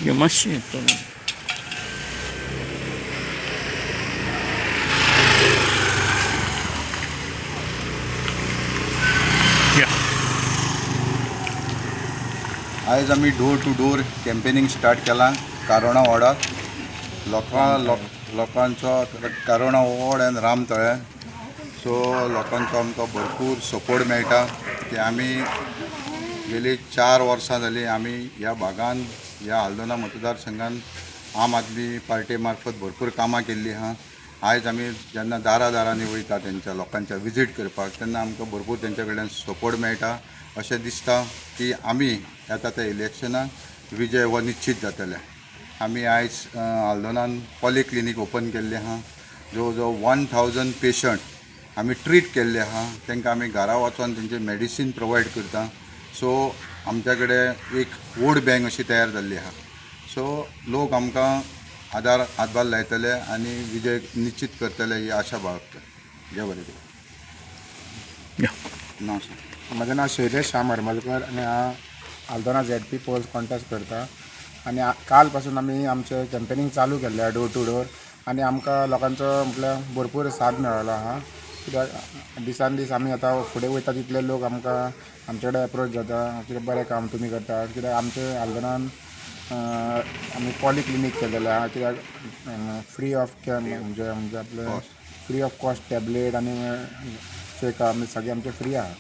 ये मातशें येतो या आयज आमी door to door campaigning start केलां कारोणा वॉर्डाक लोकांचो कारोणा वॉर्ड आनी रामतळे सो लोकांचो आमकां भरपूर सपोर्ट मेळटा की आमी गेली 4 वर्सां जालीं आमी ह्या भागान ह्या हल्दोना मतदारसंघान आम आदमी पार्टी मार्फत भरपूर कामां केल्लीं आहा. आयज आमी जेन्ना दारांनी वयता तेंच्या लोकांच्या विजीट करपाक तेन्ना आमकां भरपूर तेंच्या कडल्यान सपोर्ट मेळटा. अशें दिसता की आमी येता त्या इलेक्शनाक विजय हो निश्चित जातले. आमी आयज हल्दोनान पॉलिक्लिनीक ओपन केल्लें आहा. जवळ जवळ 1000 पेशंट आमी ट्रीट केल्ले आहा. तांकां आमी घरा वचोन तेंचे मेडिसीन प्रोवायड करता. सो आमच्या कडेन एक वोट बँक अशी तयार जाल्ली आहा. सो लोक आमकां हातभार लायतले आनी विजय निश्चित करतले ही आशा बाळगता. देव बरें करूं. या नांव सांग. म्हजें नांव शैलेश श्याम हरमलकर आनी हांव हल्दोना ZP पोल्स कॉन्टेस्ट करता. आनी काल पासून आमी आमचें कॅम्पेनींग चालू केल्लें डोर टू डोर आनी आमकां लोकांचो म्हटल्यार भरपूर साथ मेळ्ळो आहा. कित्याक दिसान दीस आमी आतां फुडें वयता तितले लोक आमकां आमचे कडेन एप्रोच जाता कितें बरें काम तुमी करतात. कित्याक आमचे हल्दोनान आमी पॉलिक्लिनीक केलेलें आहा. कित्याक फ्री ऑफ म्हणजे आपले फ्री ऑफ कॉस्ट टॅबलेट आनी चेकअप सगळें आमचें फ्री आहा.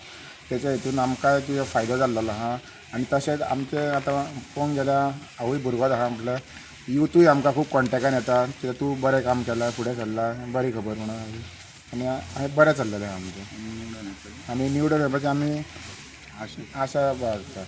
तेच्या हितून आमकां कितें फायदो जाल्लो आहा. आनी तशेंच आमचे आतां पळोवंक गेल्यार हांवूय भुरगोच आहा म्हटल्यार युथूय आमकां खूब कॉन्टेक्टान येता. कित्याक तूं बरें काम केलां फुडें सरला बरी खबर म्हणून आनी बरें चल्लेलें आहा आमचें. आनी निवडून येवपाचें आमी आशा बाळगता.